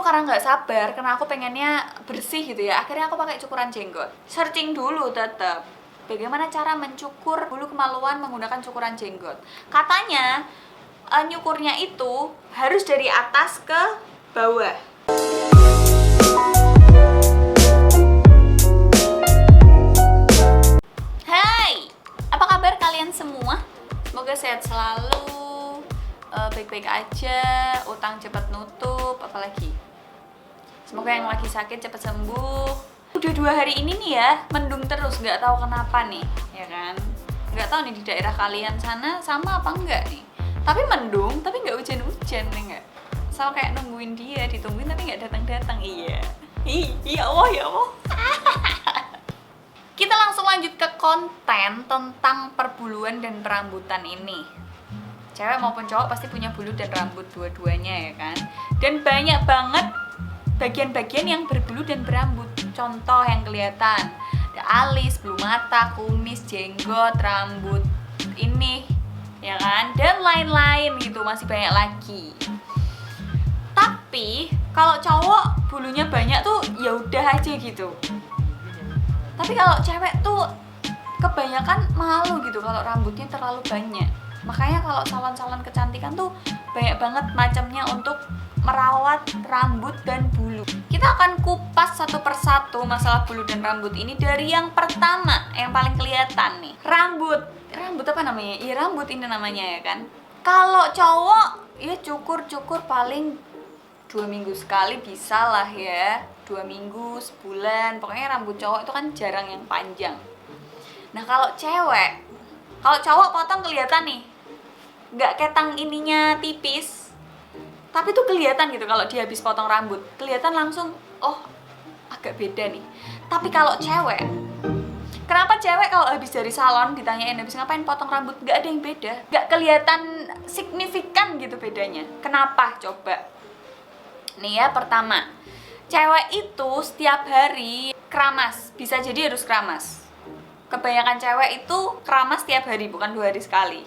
karena nggak sabar, karena aku pengennya bersih gitu ya, akhirnya aku pakai cukuran jenggot. Searching dulu tetap bagaimana cara mencukur bulu kemaluan menggunakan cukuran jenggot. Katanya nyukurnya itu harus dari atas ke bawah. Hai, apa kabar kalian semua? Semoga sehat selalu, baik-baik aja, utang cepat nutup, apalagi semoga yang lagi sakit cepat sembuh. Udah 2 hari ini nih ya, mendung terus, nggak tahu kenapa nih, ya kan? Nggak tahu nih di daerah kalian sana sama apa enggak nih. Tapi mendung, tapi nggak hujan-hujan nih nggak? Sama kayak nungguin dia, ditungguin tapi nggak datang-datang. Iya. Ya Allah, ya Allah. Kita langsung lanjut ke konten tentang perbuluan dan perambutan ini. Cewek maupun cowok pasti punya bulu dan rambut dua-duanya ya kan. Dan banyak banget bagian-bagian yang berbulu dan berambut. Contoh yang kelihatan, ada alis, bulu mata, kumis, jenggot, rambut ini ya kan, dan lain-lain gitu, masih banyak lagi. Tapi kalau cowok bulunya banyak tuh ya udah aja gitu. Tapi kalau cewek tuh kebanyakan malu gitu kalau rambutnya terlalu banyak. Makanya kalau salon-salon kecantikan tuh banyak banget macamnya untuk merawat rambut dan bulu. Kita akan kupas satu persatu masalah bulu dan rambut ini dari yang pertama, yang paling kelihatan nih. Rambut apa namanya? Iya rambut ini namanya ya kan. Kalau cowok ya cukur paling 2 minggu sekali bisa lah ya. 2 minggu, sebulan, pokoknya rambut cowok itu kan jarang yang panjang. Nah kalau cowok potong kelihatan nih, nggak ketang ininya tipis, tapi tuh kelihatan gitu kalau dia habis potong rambut, kelihatan langsung, oh agak beda nih. Tapi kalau cewek, kenapa cewek kalau habis dari salon ditanyain habis ngapain potong rambut, nggak ada yang beda, nggak kelihatan signifikan gitu bedanya. Kenapa coba? Nih ya, pertama, cewek itu setiap hari keramas, bisa jadi harus keramas. Kebanyakan cewek itu keramas setiap hari, bukan 2 hari sekali,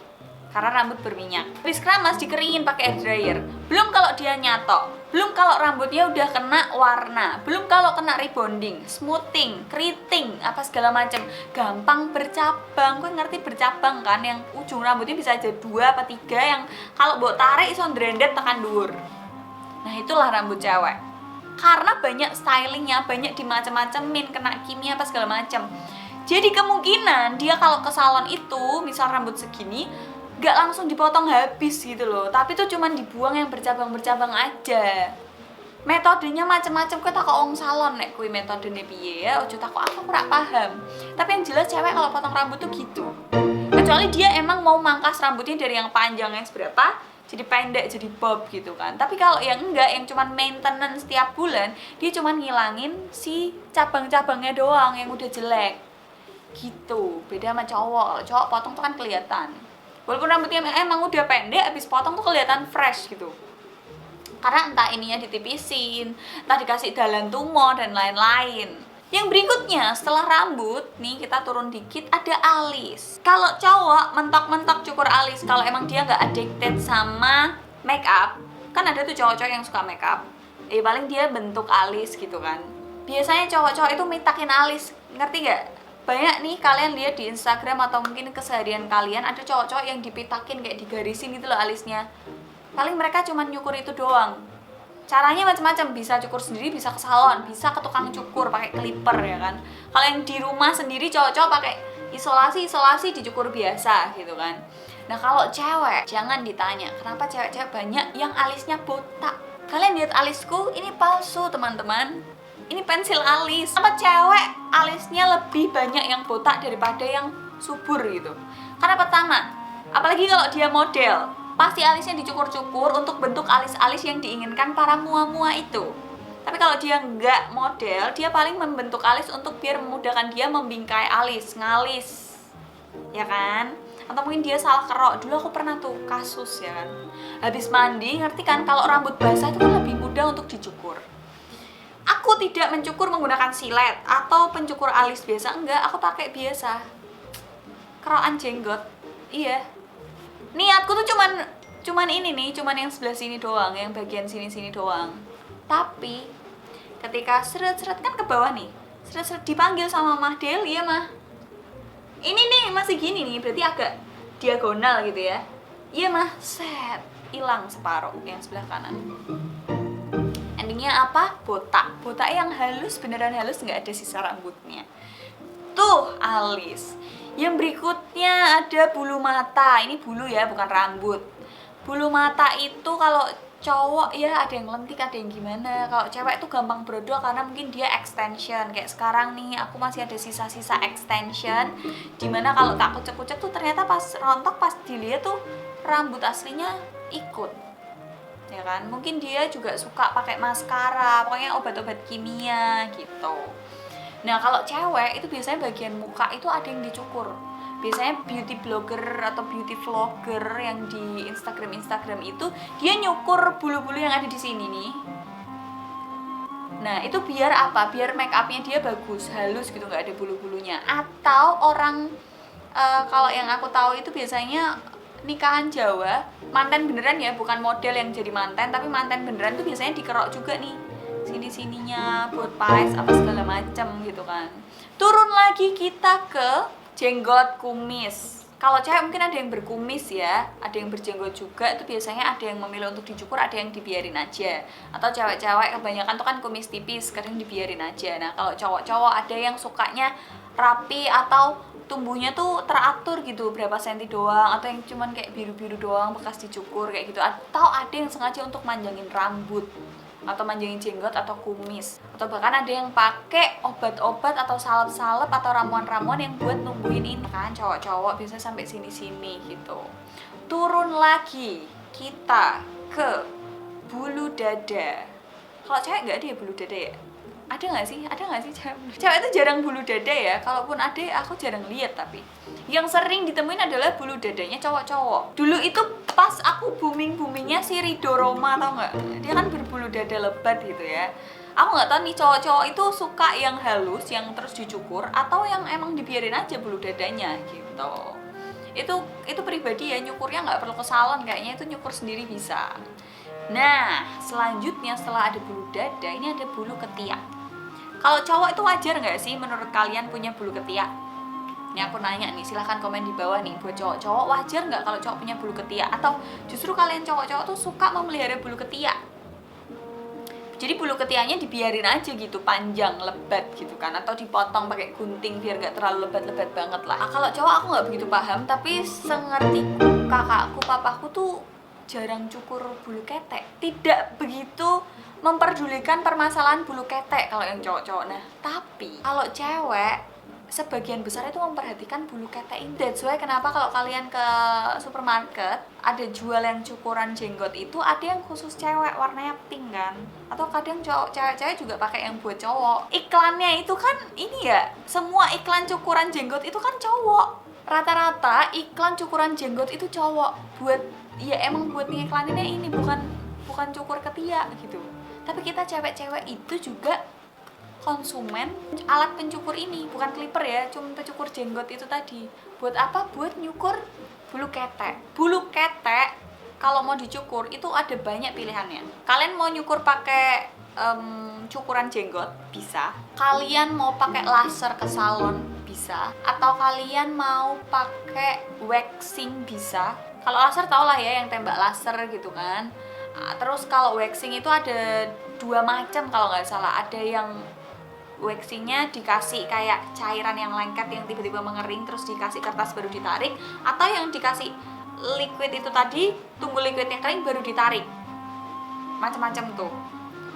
karena rambut berminyak. Habis keramas dikeringin pakai air dryer. Belum kalau dia nyatok, belum kalau rambutnya udah kena warna, belum kalau kena rebonding, smoothing, keriting, apa segala macam, gampang bercabang. Gue ngerti bercabang kan, yang ujung rambutnya bisa aja 2 apa 3 yang kalau buat tarik iso ndrendet tekan dhuwur. Nah itulah rambut cewek. Karena banyak stylingnya, banyak dimacem-macemin, kena kimia apa segala macam. Jadi kemungkinan dia kalau ke salon itu, misal rambut segini, gak langsung dipotong habis gitu loh, tapi tuh cuman dibuang yang bercabang-bercabang aja. Metodenya macem-macem, kok takok wong salon nek kuwi metodene piye ya, ojo takok aku ora paham. Tapi yang jelas cewek kalau potong rambut tuh gitu. Kecuali dia emang mau mangkas rambutnya dari yang panjang yang seberapa jadi pendek, jadi bob gitu kan. Tapi kalau yang enggak, yang cuman maintenance setiap bulan, dia cuman ngilangin si cabang-cabangnya doang yang udah jelek gitu. Beda sama cowok. Cowok potong tuh kan kelihatan, walaupun rambutnya emang udah pendek, habis potong tuh kelihatan fresh gitu, karena entah ininya ditipisin, entah dikasih dalan tumor dan lain-lain. Yang berikutnya setelah rambut nih, kita turun dikit, ada alis. Kalau cowok mentok-mentok cukur alis, kalau emang dia nggak addicted sama make up, kan ada tuh cowok-cowok yang suka make up, paling dia bentuk alis gitu kan. Biasanya cowok-cowok itu mitakin alis, ngerti nggak? Banyak nih kalian lihat di Instagram atau mungkin keseharian kalian, ada cowok-cowok yang dipitakin kayak digarisin gitu loh alisnya. Paling mereka cuma nyukur itu doang. Caranya macam-macam, bisa cukur sendiri, bisa ke salon, bisa ke tukang cukur pakai clipper ya kan. Kalau yang di rumah sendiri cowok-cowok pakai isolasi dicukur biasa gitu kan. Nah kalau cewek, jangan ditanya kenapa cewek-cewek banyak yang alisnya botak. Kalian lihat alisku, ini palsu teman-teman. Ini pensil alis. Kenapa cewek alisnya lebih banyak yang botak daripada yang subur gitu? Karena pertama, apalagi kalau dia model, pasti alisnya dicukur-cukur untuk bentuk alis-alis yang diinginkan para mua-mua itu. Tapi kalau dia nggak model, dia paling membentuk alis untuk biar memudahkan dia membingkai alis, ngalis, ya kan? Atau mungkin dia salah kerok. Dulu aku pernah tuh kasus ya kan, habis mandi, ngerti kan kalau rambut basah itu kan lebih mudah untuk dicukur. Aku tidak mencukur menggunakan silet atau pencukur alis biasa, enggak, aku pakai biasa kerokan jenggot. Iya, niatku tuh cuman ini nih, cuman yang sebelah sini doang, yang bagian sini doang. Tapi ketika seret-seret kan ke bawah nih, seret-seret dipanggil sama Mah Deli, ya Mah, ini nih masih gini nih, berarti agak diagonal gitu ya. Iya Mah, set, hilang separuh yang sebelah kanan. Endingnya apa? Botak. Botak yang halus, beneran halus, nggak ada sisa rambutnya. Tuh alis. Yang berikutnya ada bulu mata. Ini bulu ya, bukan rambut. Bulu mata itu kalau cowok ya ada yang lentik, ada yang gimana. Kalau cewek tuh gampang brodol karena mungkin dia extension. Kayak sekarang nih aku masih ada sisa-sisa extension, dimana kalau tak kucek-kucek tuh ternyata pas rontok, pas dilihat tuh rambut aslinya ikut, ya kan. Mungkin dia juga suka pakai maskara, pokoknya obat-obat kimia gitu. Nah kalau cewek itu biasanya bagian muka itu ada yang dicukur. Biasanya beauty blogger atau beauty vlogger yang di Instagram itu dia nyukur bulu-bulu yang ada di sini nih. Nah itu biar apa? Biar make upnya dia bagus, halus gitu, nggak ada bulu-bulunya. Atau orang kalau yang aku tahu itu biasanya nikahan Jawa, manten beneran ya, bukan model yang jadi manten, tapi manten beneran tuh biasanya dikerok juga nih sini-sininya buat paes apa segala macam gitu kan. Turun lagi kita ke jenggot, kumis. Kalau cewek mungkin ada yang berkumis ya, ada yang berjenggot juga. Itu biasanya ada yang memilih untuk dicukur, ada yang dibiarin aja. Atau cewek-cewek kebanyakan tuh kan kumis tipis, kadang dibiarin aja. Nah kalau cowok-cowok ada yang sukanya rapi atau tumbuhnya tuh teratur gitu, berapa senti doang, atau yang cuman kayak biru-biru doang bekas dicukur kayak gitu. Atau ada yang sengaja untuk manjangin rambut atau manjangin jenggot atau kumis, atau bahkan ada yang pakai obat-obat atau salep-salep atau ramuan-ramuan yang buat numbuhin ini kan. Cowok-cowok biasanya sampai sini-sini gitu. Turun lagi kita ke bulu dada. Kalau cewek nggak ada ya bulu dada ya? Ada nggak sih? Ada nggak sih cewek itu jarang bulu dada ya? Kalaupun ada aku jarang lihat. Tapi yang sering ditemuin adalah bulu dadanya cowok-cowok. Dulu itu pas aku booming-boomingnya si Ridho Roma, tau nggak? Dia kan berbulu dada lebat gitu ya. Aku nggak tahu nih cowok-cowok itu suka yang halus, yang terus dicukur, atau yang emang dibiarin aja bulu dadanya gitu. Itu pribadi ya, nyukurnya nggak perlu ke salon, kayaknya itu nyukur sendiri bisa. Nah selanjutnya setelah ada bulu dada, ini ada bulu ketiak. Kalau cowok itu wajar nggak sih menurut kalian punya bulu ketiak? Ini aku nanya nih, silahkan komen di bawah nih. Buat cowok-cowok wajar nggak kalau cowok punya bulu ketiak? Atau justru kalian cowok-cowok tuh suka memelihara bulu ketiak? Jadi bulu ketiaknya dibiarin aja gitu, panjang, lebat gitu kan, atau dipotong pakai gunting biar nggak terlalu lebat-lebat banget lah. Kalau cowok aku nggak begitu paham, tapi sengertiku, kakakku, papaku tuh jarang cukur bulu ketek, tidak begitu memperdulikan permasalahan bulu ketek kalau yang cowok-cowok. Nah tapi kalau cewek sebagian besar itu memperhatikan bulu ketek ini. That's why kenapa kalau kalian ke supermarket ada jual yang cukuran jenggot itu, ada yang khusus cewek warnanya pink kan, atau kadang cowok, cewek-cewek juga pakai yang buat cowok. Iklannya itu kan ini ya, semua iklan cukuran jenggot itu kan cowok. Rata-rata iklan cukuran jenggot itu cowok, buat ya emang buat ngiklaninnya ini, bukan cukur ketiak gitu. Tapi kita cewek-cewek itu juga konsumen alat pencukur ini, bukan clipper ya, cuma pencukur jenggot itu tadi. Buat apa? Buat nyukur bulu ketek. Bulu ketek kalau mau dicukur itu ada banyak pilihannya. Kalian mau nyukur pakai cukuran jenggot bisa, kalian mau pakai laser ke salon bisa, atau kalian mau pakai waxing bisa. Kalau laser tau lah ya, yang tembak laser gitu kan. Terus kalau waxing itu ada 2 macam kalau nggak salah. Ada yang waxingnya dikasih kayak cairan yang lengket yang tiba-tiba mengering terus dikasih kertas baru ditarik, atau yang dikasih liquid itu tadi, tunggu liquidnya kering baru ditarik. Macam-macam tuh.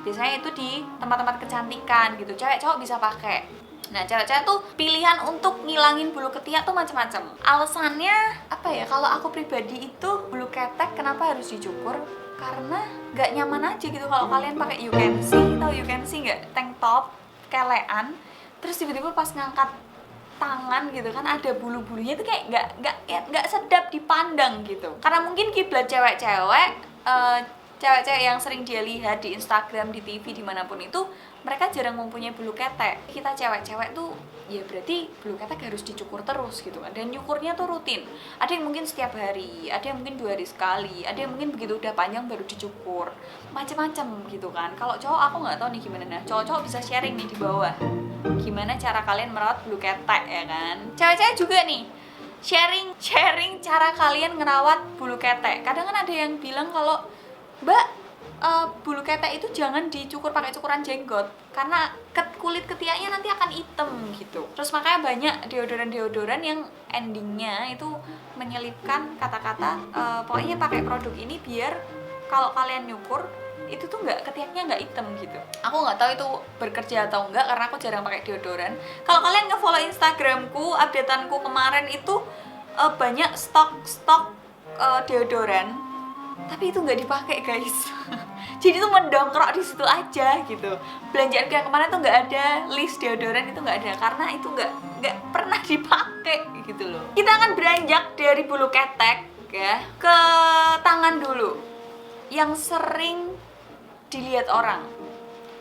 Biasanya itu di tempat-tempat kecantikan gitu, cewek cowok bisa pakai. Nah cewek-cewek tuh pilihan untuk ngilangin bulu ketiak tuh macam-macam. Alasannya apa ya, kalau aku pribadi itu bulu ketek kenapa harus dicukur, karena nggak nyaman aja gitu kalau kalian pakai you can see nggak, tank top kelean, terus tiba-tiba pas ngangkat tangan gitu kan ada bulu-bulunya itu kayak nggak sedap dipandang gitu. Karena mungkin kiblat cewek-cewek cewek-cewek yang sering dia lihat di Instagram, di TV, dimanapun itu, mereka jarang mempunyai bulu ketek. Kita cewek-cewek tuh ya berarti bulu ketek harus dicukur terus gitu kan, dan nyukurnya tuh rutin. Ada yang mungkin setiap hari, ada yang mungkin 2 hari sekali, ada yang mungkin begitu udah panjang baru dicukur, macam-macam gitu kan. Kalau cowok aku nggak tahu nih gimana. Nah, cowok-cowok bisa sharing nih di bawah gimana cara kalian merawat bulu ketek ya kan. Cewek-cewek juga nih sharing cara kalian ngerawat bulu ketek. Kadang kan ada yang bilang kalau Mbak, bulu ketek itu jangan dicukur pakai cukuran jenggot karena kulit ketiaknya nanti akan hitam gitu. Terus makanya banyak deodoran yang endingnya itu menyelipkan kata-kata pokoknya pakai produk ini biar kalau kalian nyukur itu tuh ketiaknya nggak hitam gitu. Aku nggak tahu itu bekerja atau enggak karena aku jarang pakai deodoran. Kalau kalian nge-follow Instagramku, updateanku kemarin itu banyak stok deodoran, tapi itu nggak dipakai guys. Jadi tuh mendongkrok di situ aja gitu. Belanjaan kayak kemarin tuh nggak ada list deodoran, itu nggak ada karena itu nggak pernah dipakai gitu loh. Kita akan beranjak dari bulu ketek ya ke tangan dulu, yang sering dilihat orang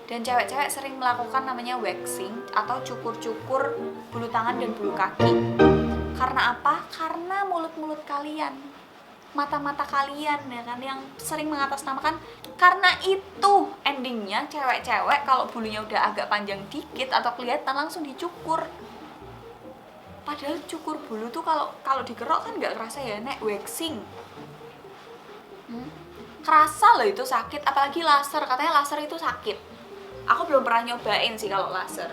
dan cewek-cewek sering melakukan namanya waxing atau cukur-cukur bulu tangan dan bulu kaki. Karena apa? Karena mulut-mulut kalian, mata-mata kalian ya kan yang sering mengatasnamakan. Karena itu endingnya cewek-cewek kalau bulunya udah agak panjang dikit atau kelihatan langsung dicukur. Padahal cukur bulu tuh kalau dikerok kan nggak kerasa ya, nek waxing kerasa loh, itu sakit. Apalagi laser, katanya laser itu sakit. Aku belum pernah nyobain sih kalau laser.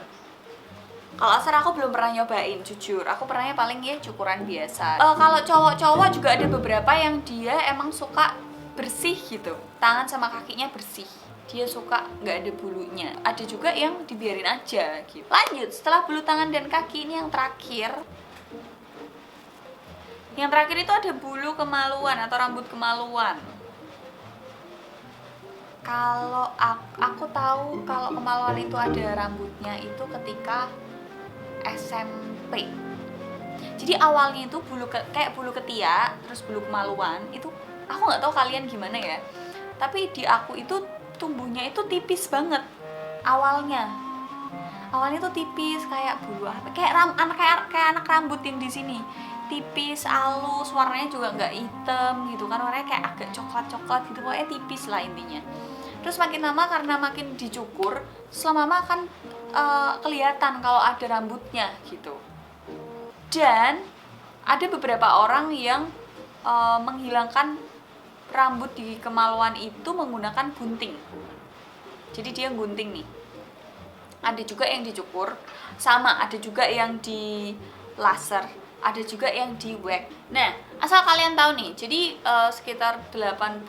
Kalau laser aku belum pernah nyobain, jujur. Aku pernahnya paling ya cukuran biasa. Kalau cowok-cowok juga ada beberapa yang dia emang suka bersih gitu, tangan sama kakinya bersih, dia suka nggak ada bulunya. Ada juga yang dibiarin aja gitu. Lanjut, setelah bulu tangan dan kaki, ini yang terakhir. Yang terakhir itu ada bulu kemaluan atau rambut kemaluan. Kalau aku tahu kalau kemaluan itu ada rambutnya itu ketika SMP. Jadi awalnya itu kayak bulu ketiak, terus bulu kemaluan itu aku nggak tahu kalian gimana ya. Tapi di aku itu tumbuhnya itu tipis banget awalnya. Awalnya tuh tipis kayak bulu apa? Kayak anak rambut yang di sini. Tipis, halus, warnanya juga nggak hitam gitu kan, warnanya kayak agak coklat gitu, pokoknya tipis lah intinya. Terus makin lama karena makin dicukur, selama akan kelihatan kalau ada rambutnya gitu. Dan ada beberapa orang yang menghilangkan rambut di kemaluan itu menggunakan gunting. Jadi dia gunting nih. Ada juga yang dicukur, sama ada juga yang di laser, ada juga yang di wax. Nah, asal kalian tahu nih, jadi sekitar 80%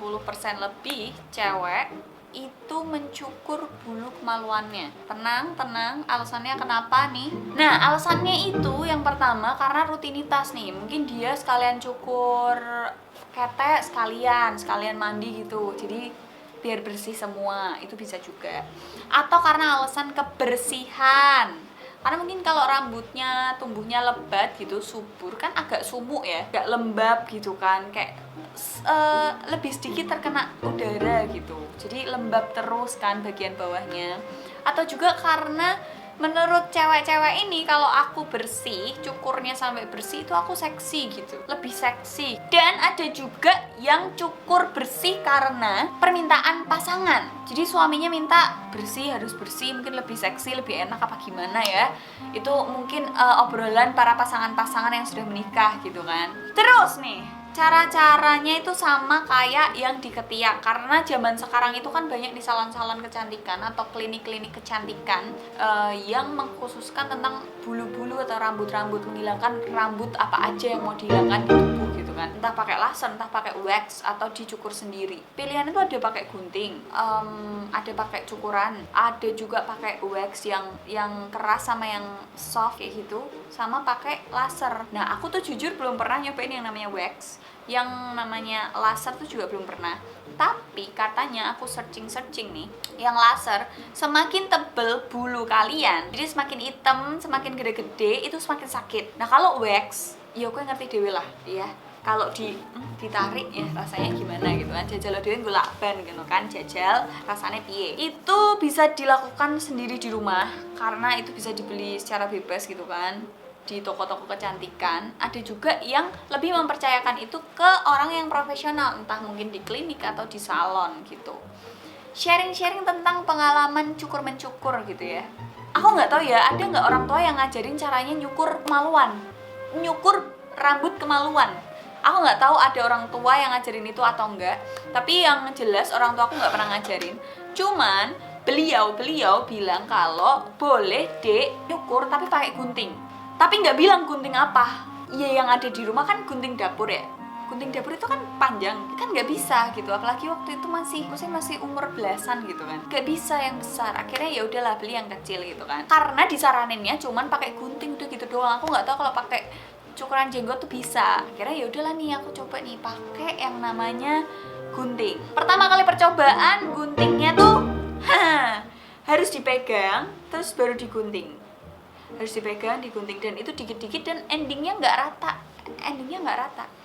lebih cewek itu mencukur bulu kemaluannya. Tenang, alasannya kenapa nih? Nah, alasannya itu yang pertama karena rutinitas nih. Mungkin dia sekalian cukur ketek, sekalian mandi gitu. Jadi biar bersih semua, itu bisa juga. Atau karena alasan kebersihan. Karena mungkin kalau rambutnya tumbuhnya lebat gitu, subur kan agak sumuk ya, agak lembab gitu kan, kayak lebih sedikit terkena udara gitu, jadi lembab terus kan bagian bawahnya. Atau juga karena menurut cewek-cewek ini kalau aku bersih, cukurnya sampai bersih itu aku seksi gitu, lebih seksi. Dan ada juga yang cukur bersih karena permintaan pasangan. Jadi suaminya minta bersih, harus bersih, mungkin lebih seksi, lebih enak apa gimana ya. Itu mungkin obrolan para pasangan-pasangan yang sudah menikah gitu kan. Terus nih, cara-caranya itu sama kayak yang di ketiak. Karena zaman sekarang itu kan banyak di salon-salon kecantikan atau klinik-klinik kecantikan yang mengkhususkan tentang bulu-bulu atau rambut-rambut, menghilangkan rambut apa aja yang mau dihilangkan di tubuh gitu kan. Entah pakai laser, entah pakai wax, atau dicukur sendiri. Pilihan itu ada pakai gunting, ada pakai cukuran, ada juga pakai wax yang keras sama yang soft kayak gitu, sama pakai laser. Nah, aku tuh jujur belum pernah nyobain yang namanya wax. Yang namanya laser tuh juga belum pernah. Tapi katanya aku searching nih, yang laser semakin tebel bulu kalian, jadi semakin hitam, semakin gede-gede, itu semakin sakit. Nah kalau wax, ya aku ngerti dewe lah ya, kalau ditarik ya rasanya gimana gitu kan, jajal dhewe nggo lakban gitu kan, jajal rasanya piye. Itu bisa dilakukan sendiri di rumah karena itu bisa dibeli secara bebas gitu kan di toko-toko kecantikan. Ada juga yang lebih mempercayakan itu ke orang yang profesional, entah mungkin di klinik atau di salon gitu. Sharing-sharing tentang pengalaman cukur mencukur gitu ya. Aku nggak tahu ya, ada nggak orang tua yang ngajarin caranya nyukur kemaluan, nyukur rambut kemaluan. Aku nggak tahu ada orang tua yang ngajarin itu atau enggak, tapi yang jelas orang tua aku nggak pernah ngajarin. Cuman beliau bilang kalau boleh dek nyukur tapi pakai gunting, tapi nggak bilang gunting apa. Iya, yang ada di rumah kan gunting dapur ya, gunting dapur itu kan panjang, kan nggak bisa gitu, apalagi waktu itu masih umur belasan gitu kan, nggak bisa yang besar. Akhirnya ya udahlah beli yang kecil gitu kan, karena disaraninnya cuman pakai gunting udah gitu doang. Aku nggak tahu kalau pakai cukuran jenggot tuh bisa. Akhirnya ya udahlah nih aku coba nih pakai yang namanya gunting. Pertama kali percobaan guntingnya tuh harus dipegang terus baru digunting, harus dipegang digunting, dan itu dikit-dikit dan endingnya nggak rata.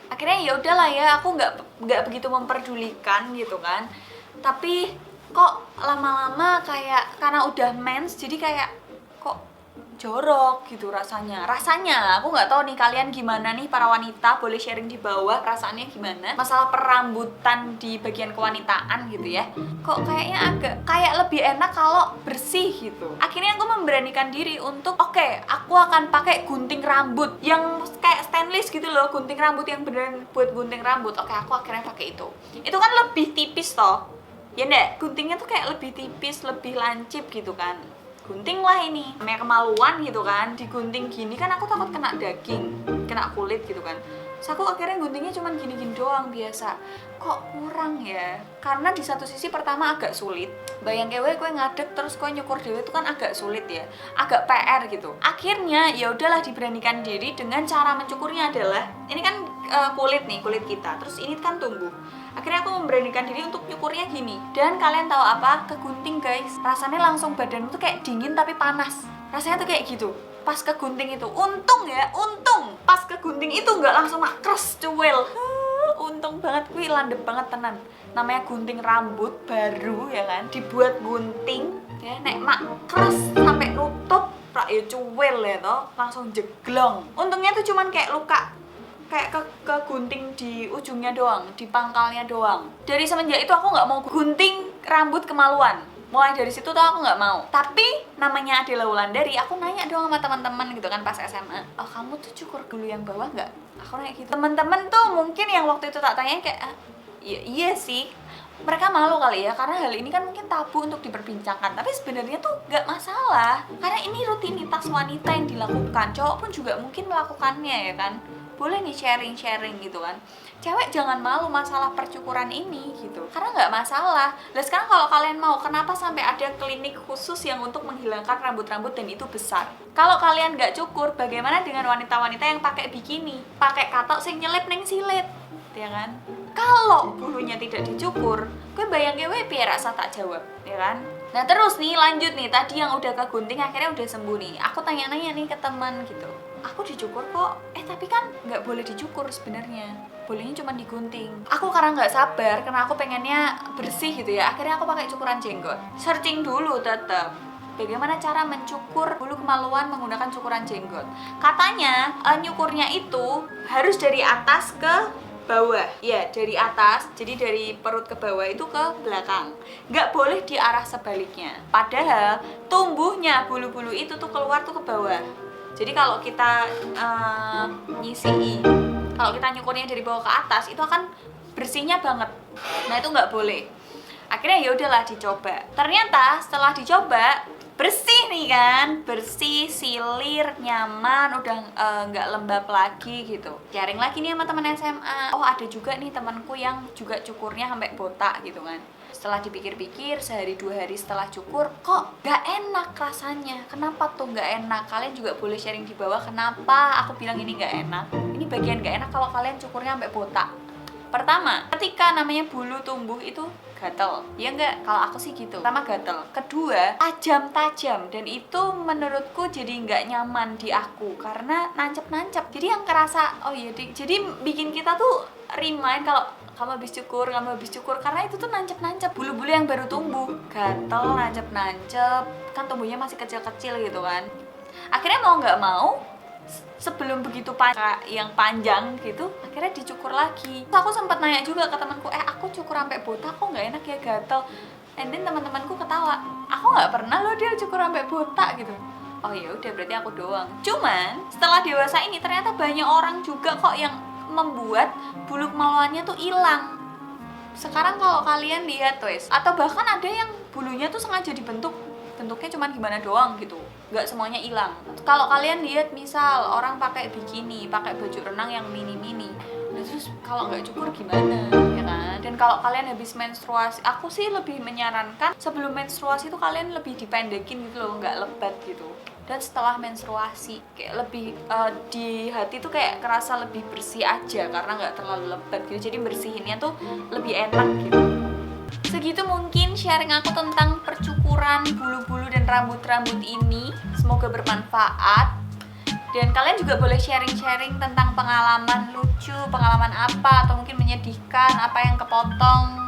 Akhirnya ya udahlah ya, aku nggak begitu memperdulikan gitu kan. Tapi kok lama-lama kayak karena udah mens jadi kayak kok jorok gitu rasanya. Aku nggak tahu nih kalian gimana nih para wanita, boleh sharing di bawah perasaannya gimana masalah perambutan di bagian kewanitaan gitu ya. Kok kayaknya kayak lebih enak kalau bersih gitu. Akhirnya aku memberanikan diri untuk oke, aku akan pakai gunting rambut yang kayak stainless gitu loh, gunting rambut yang beneran buat gunting rambut. Oke, aku akhirnya pakai itu. Itu kan lebih tipis toh, ya ndak? Guntingnya tuh kayak lebih tipis, lebih lancip gitu kan. Gunting lah ini, namanya kemaluan gitu kan, digunting gini kan aku takut kena daging, kena kulit gitu kan. Terus aku akhirnya guntingnya cuma gini-gini doang biasa. Kok kurang ya? Karena di satu sisi pertama agak sulit. Bayangke kowe ngadeg terus kowe nyukur dhewe itu kan agak sulit ya, agak PR gitu. Akhirnya ya udahlah diberanikan diri dengan cara mencukurnya adalah ini kan kulit kita, terus ini kan tumbuh. Akhirnya aku memberanikan diri untuk nyukurnya gini. Dan kalian tahu apa? Kegunting guys, rasanya langsung badan tuh kayak dingin tapi panas. Rasanya tuh kayak gitu. Pas kegunting itu, untung pas kegunting itu nggak langsung makres cuwil. Untung banget, kuwi landep banget tenan. Namanya gunting rambut baru ya kan, dibuat gunting ya, nek makres sampai nutup rak ya cuwil ya toh, langsung jeglong. Untungnya tuh cuman kayak luka, kayak ke gunting di ujungnya doang, di pangkalnya doang. Dari semenjak itu aku nggak mau gunting rambut kemaluan. Mulai dari situ tuh aku nggak mau. Tapi namanya Adela Wulandari, aku nanya dong sama teman-teman gitu kan pas SMA. Oh, kamu tuh cukur dulu yang bawah nggak? Aku nanya gitu. Teman-teman tuh mungkin yang waktu itu tak tanya kayak iya sih. Mereka malu kali ya, karena hal ini kan mungkin tabu untuk diperbincangkan. Tapi sebenarnya tuh nggak masalah, karena ini rutinitas wanita yang dilakukan. Cowok pun juga mungkin melakukannya ya kan. Boleh nih sharing gitu kan. Cewek jangan malu masalah percukuran ini gitu, karena nggak masalah. Nah sekarang kalau kalian mau, kenapa sampai ada klinik khusus yang untuk menghilangkan rambut-rambut dan itu besar? Kalau kalian nggak cukur, bagaimana dengan wanita-wanita yang pakai bikini, pakai katok sing nyelip neng silit, ya kan? Kalau bulunya tidak dicukur, gue bayangin gue biar rasa tak jawab, ya kan? Nah terus nih lanjut nih, tadi yang udah ke gunting akhirnya udah sembuh nih. Aku tanya-nanya nih ke teman gitu, aku dicukur kok, tapi kan nggak boleh dicukur sebenarnya, bolehnya cuma digunting. Aku karena nggak sabar, karena aku pengennya bersih gitu ya, akhirnya aku pakai cukuran jenggot. Searching dulu tetap bagaimana cara mencukur bulu kemaluan menggunakan cukuran jenggot. Katanya nyukurnya itu harus dari atas ke bawah, ya dari atas, jadi dari perut ke bawah itu ke belakang, nggak boleh di arah sebaliknya. Padahal tumbuhnya bulu-bulu itu tuh keluar tuh ke bawah. Jadi kalau kita kalau kita nyukurnya dari bawah ke atas itu akan bersihnya banget. Nah itu nggak boleh. Akhirnya ya udahlah dicoba. Ternyata setelah dicoba bersih nih kan, bersih, silir, nyaman, udah nggak lembab lagi gitu. Sharing lagi nih sama teman SMA. Oh ada juga nih temanku yang juga cukurnya sampai botak gitu kan. Setelah dipikir-pikir, sehari 2 hari setelah cukur, kok gak enak rasanya. Kenapa tuh gak enak? Kalian juga boleh sharing di bawah kenapa aku bilang ini gak enak. Ini bagian gak enak kalau kalian cukurnya sampai botak. Pertama, ketika namanya bulu tumbuh itu gatel, ya enggak? Kalau aku sih gitu. Pertama gatel, kedua tajam-tajam, dan itu menurutku jadi nggak nyaman di aku karena nancep-nancep. Jadi yang kerasa, oh iya, jadi bikin kita tuh remind kalau kamu habis cukur, karena itu tuh nancep-nancep bulu-bulu yang baru tumbuh, gatel, nancep-nancep, kan tumbuhnya masih kecil-kecil gitu kan. Akhirnya mau nggak mau, sebelum begitu yang panjang gitu, akhirnya dicukur lagi. Terus aku sempat nanya juga ke temanku, aku cukur sampai botak kok nggak enak ya, gatel. And then teman-temanku ketawa, aku nggak pernah loh dia cukur sampai botak gitu. Oh ya udah, berarti aku doang. Cuman setelah dewasa ini ternyata banyak orang juga kok yang membuat bulu kemaluannya tuh hilang. Sekarang kalau kalian lihat wes, atau bahkan ada yang bulunya tuh sengaja bentuknya cuman gimana doang gitu, nggak semuanya hilang. Kalau kalian lihat misal orang pakai bikini, pakai baju renang yang mini-mini, terus kalau nggak cukur gimana, ya kan? Dan kalau kalian habis menstruasi, aku sih lebih menyarankan sebelum menstruasi itu kalian lebih dipendekin gitu loh, nggak lebat gitu. Dan setelah menstruasi kayak lebih di hati tuh kayak kerasa lebih bersih aja karena nggak terlalu lebat gitu, jadi bersihinnya tuh lebih enak gitu. Segitu mungkin sharing aku tentang percukuran bulu-bulu dan rambut-rambut ini. Semoga bermanfaat. Dan kalian juga boleh sharing-sharing tentang pengalaman lucu, pengalaman apa, atau mungkin menyedihkan, apa yang kepotong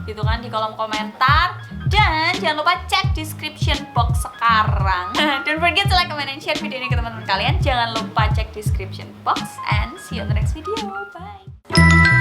gitu kan di kolom komentar. Dan jangan lupa cek description box sekarang. Don't forget to like, comment, and share video ini ke teman-teman kalian. Jangan lupa cek description box, and see you on the next video. Bye.